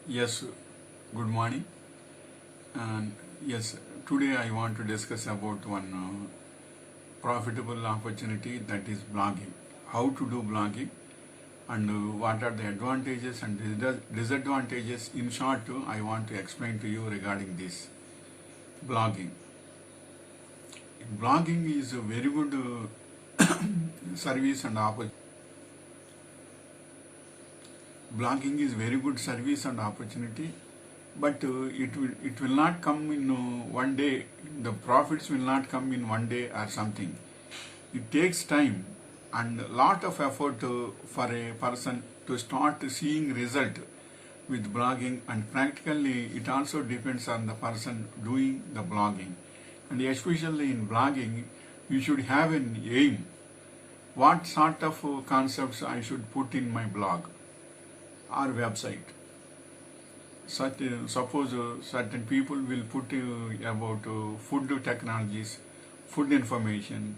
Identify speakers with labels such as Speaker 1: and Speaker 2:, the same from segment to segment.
Speaker 1: Yes, good morning. And yes, today I want to discuss about one profitable opportunity, that is blogging. How to do blogging and what are the advantages and disadvantages. In short, I want to explain to you regarding this blogging. Blogging is a very good service and opportunity. Blogging is very good service and opportunity, but it will not come in one day. The profits will not come in one day or something. It takes time and lot of effort for a person to start seeing result with blogging, and practically it also depends on the person doing the blogging. And especially in blogging, you should have an aim. What sort of concepts I should put in my blog or website? Suppose certain people will put about food technologies, food information,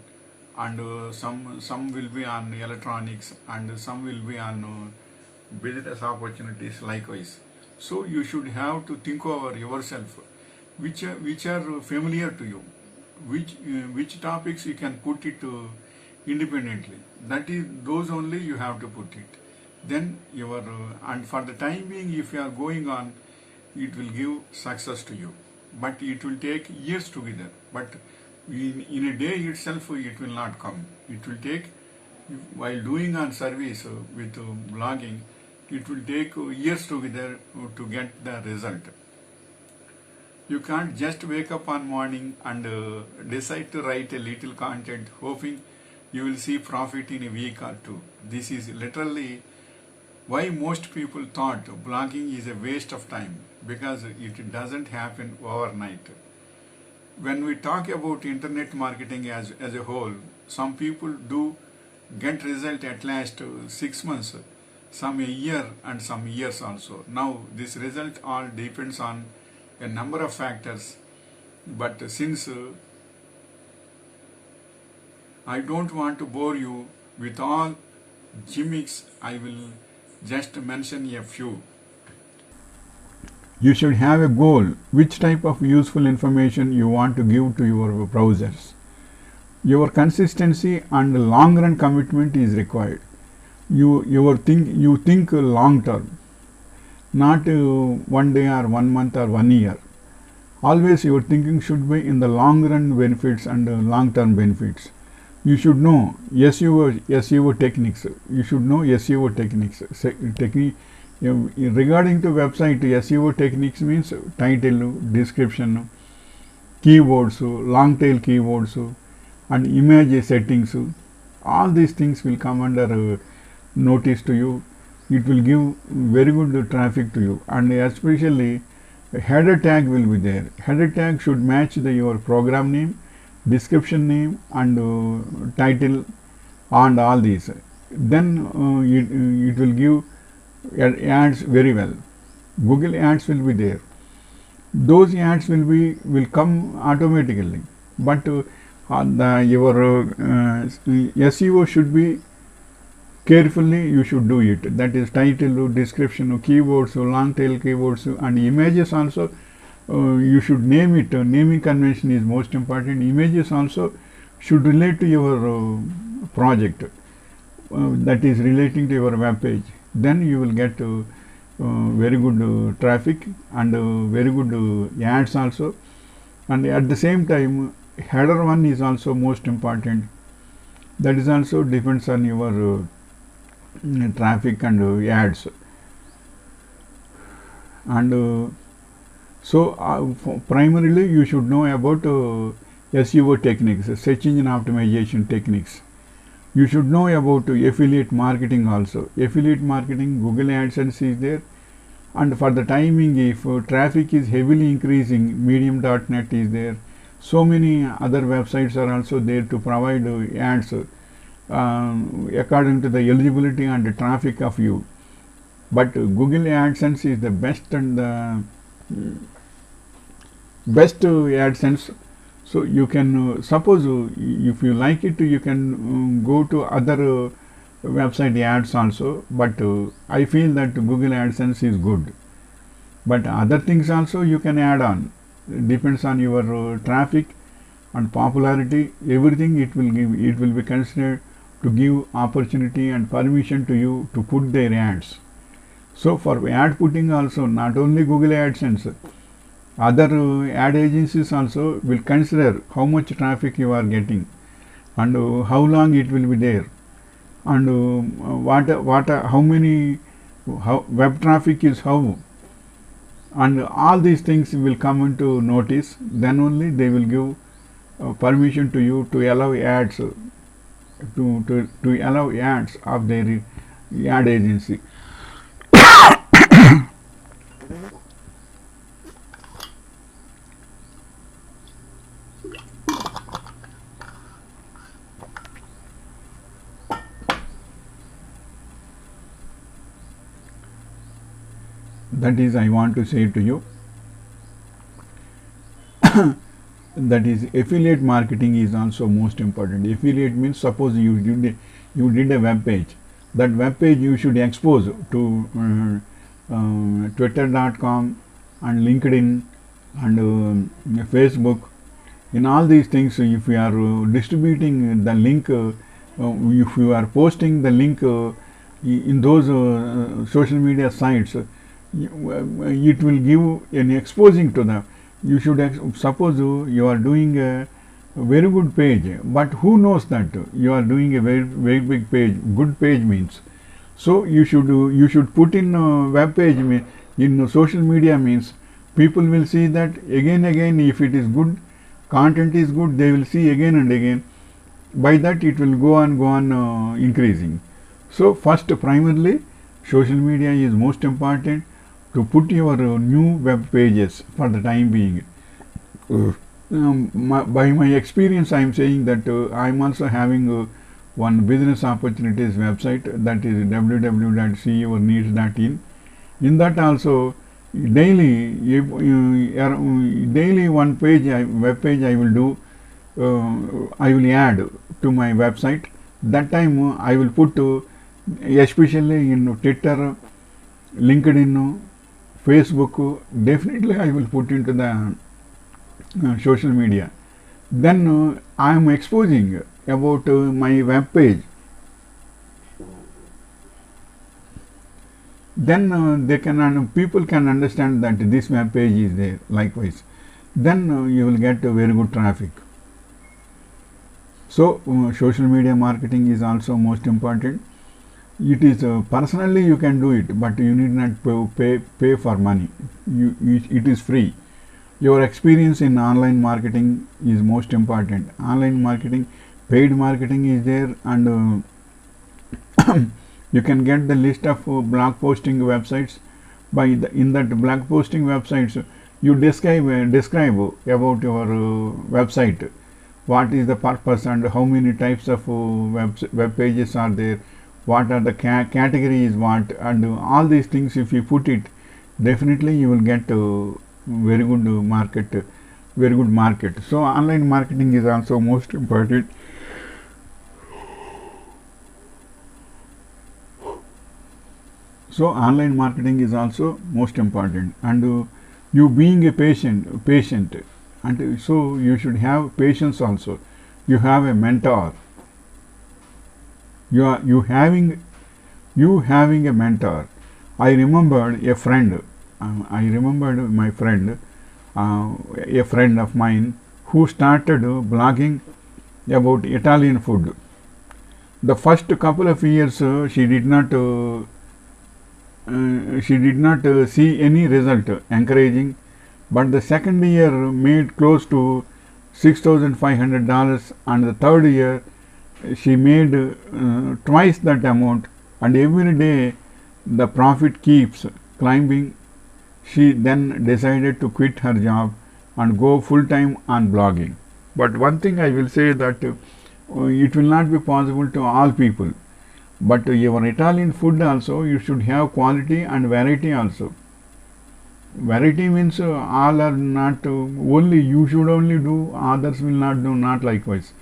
Speaker 1: and some will be on electronics, and some will be on business opportunities likewise. So you should have to think over yourself which are familiar to you, which topics you can put it independently. That is those only you have to put it. Then your and for the time being, if you are going on, it will give success to you, but it will take years together. But in a day itself it will not come. It will take, while doing on service with blogging, it will take years together to get the result. You can't just wake up one morning and decide to write a little content hoping you will see profit in a week or two. This is literally why most people thought blogging is a waste of time, because it doesn't happen overnight. When we talk about internet marketing as a whole, some people do get result at last 6 months, some a year and some years also. Now this result all depends on a number of factors, but since I don't want to bore you with all gimmicks, I will just mention a few. You should have a goal, which type of useful information you want to give to your browsers. Your consistency and long run commitment is required. You think long term, not one day or 1 month or 1 year. Always your thinking should be in the long run benefits and long term benefits. You should know SEO techniques. You should know SEO techniques. Regarding to website, SEO techniques means title, description, keywords, long tail keywords, and image settings. All these things will come under notice to you. It will give very good traffic to you, and especially header tag will be there. Header tag should match your program name, description name, and title, and all these. Then it will give ads very well. Google ads will be there. Those ads will come automatically, but your SEO should be carefully. You should do it. That is title, description, keywords, long tail keywords, and images also. You should name it. Naming convention is most important. Images also should relate to your project, that is relating to your web page. Then you will get very good traffic and very good ads also. And at the same time, header one is also most important. That is also depends on your traffic and ads. And primarily you should know about SEO techniques, search engine optimization techniques. You should know about affiliate marketing also. Affiliate marketing, Google AdSense is there, and for the timing, if traffic is heavily increasing, medium.net is there. So many other websites are also there to provide ads according to the eligibility and the traffic of you. But Google AdSense is the best and the best AdSense. So you can suppose if you like it, you can go to other website ads also, but I feel that Google AdSense is good. but other things also you can add on. It depends on your traffic and popularity. Everything it will give, it will be considered to give opportunity and permission to you to put their ads. So for ad putting also, not only Google AdSense, other ad agencies also will consider how much traffic you are getting and how long it will be there, and how many, how web traffic is how, and all these things will come into notice. Then only they will give permission to you to allow ads, to allow ads of their ad agency. That is, I want to say to you, that is, affiliate marketing is also most important. Affiliate means, suppose you did a web page. That web page you should expose to Twitter.com and LinkedIn and Facebook. In all these things, if you are distributing the link, if you are posting the link in those social media sites, it will give an exposing to them. You should suppose you are doing a very good page, but who knows that you are doing a very big page. Good page means, so you should put in web page in social media means people will see that again. If it is good, content is good, they will see again and again. By that it will go on increasing. So first, primarily social media is most important to put your new web pages for the time being. By my experience, I am saying that I am also having one business opportunities website, that is www.seeyourneeds.in. In that also daily, daily one page, web page I will do, I will add to my website. That time I will put especially in Twitter, LinkedIn, Facebook, definitely I will put into the social media. Then I am exposing about my web page. Then they can, people can understand that this web page is there. Likewise, then you will get very good traffic. So social media marketing is also most important. It is personally you can do it, but you need not pay for money. It is free. Your experience in online marketing is most important. Online marketing, paid marketing is there, and you can get the list of blog posting websites. In that blog posting websites, you describe about your website, what is the purpose and how many types of web pages are there, what are the categories, what, and all these things. If you put it, definitely you will get very good market. So online marketing is also most important. So online marketing is also most important, and you being a patient, and so you should have patience also. You have a mentor. You having a mentor. I remembered a friend. I remembered my friend, a friend of mine who started blogging about Italian food. The first couple of years she did not see any result encouraging, but the second year made close to $6,500, and the third year she made twice that amount, and every day the profit keeps climbing. She then decided to quit her job and go full time on blogging. But one thing I will say, that it will not be possible to all people, but your Italian food also, you should have quality and variety also. Variety means all are not only you should only do, others will not do, not likewise.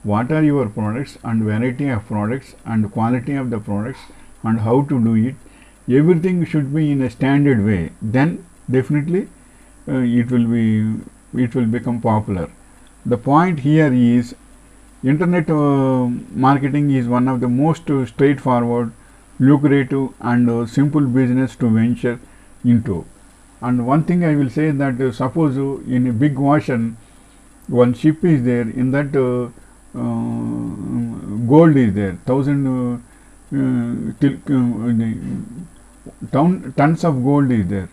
Speaker 1: What are your products and variety of products and quality of the products and how to do it, everything should be in a standard way. Then definitely it will become popular. The point here is internet marketing is one of the most straightforward, lucrative and simple business to venture into. And one thing I will say that suppose in a big ocean one ship is there, in that gold is there, tons of gold is there.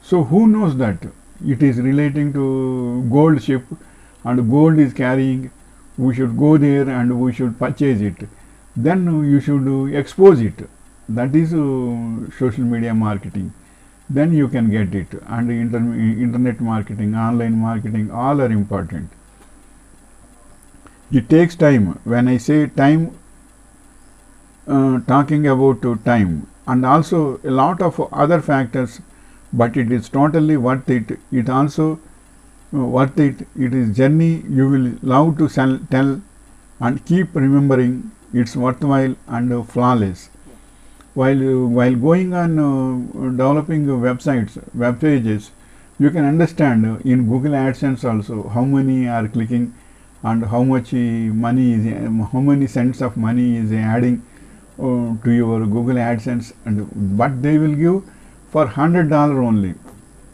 Speaker 1: So who knows that it is relating to gold ship and gold is carrying, we should go there and we should purchase it. Then you should expose it. That is social media marketing. Then you can get it. And internet marketing, online marketing, all are important. It takes time. When I say time, talking about time and also a lot of other factors, but it is totally worth it. It also worth it. It is journey you will love to tell and keep remembering. It's worthwhile and flawless. While going on developing websites, web pages, you can understand in Google AdSense also how many are clicking and how much money is, how many cents of money is adding to your Google AdSense, and but they will give for $100 only.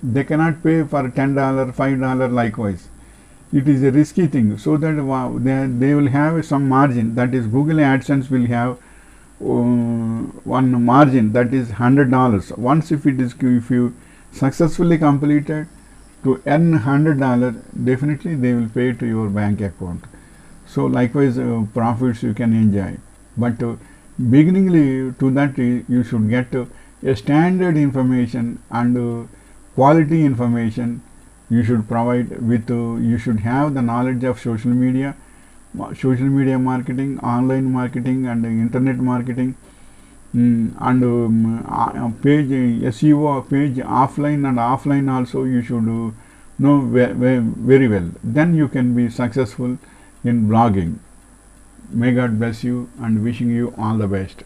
Speaker 1: They cannot pay for $10, $5 likewise. It is a risky thing, so that they will have some margin, that is Google AdSense will have one margin, that is $100. Once if you successfully completed to earn $100, definitely they will pay to your bank account. So likewise profits you can enjoy, but beginningly to that you should get a standard information and quality information you should provide with. You should have the knowledge of social media marketing, online marketing and internet marketing, and page SEO, page offline and offline also you should know very well. Then you can be successful in blogging. May God bless you and wishing you all the best.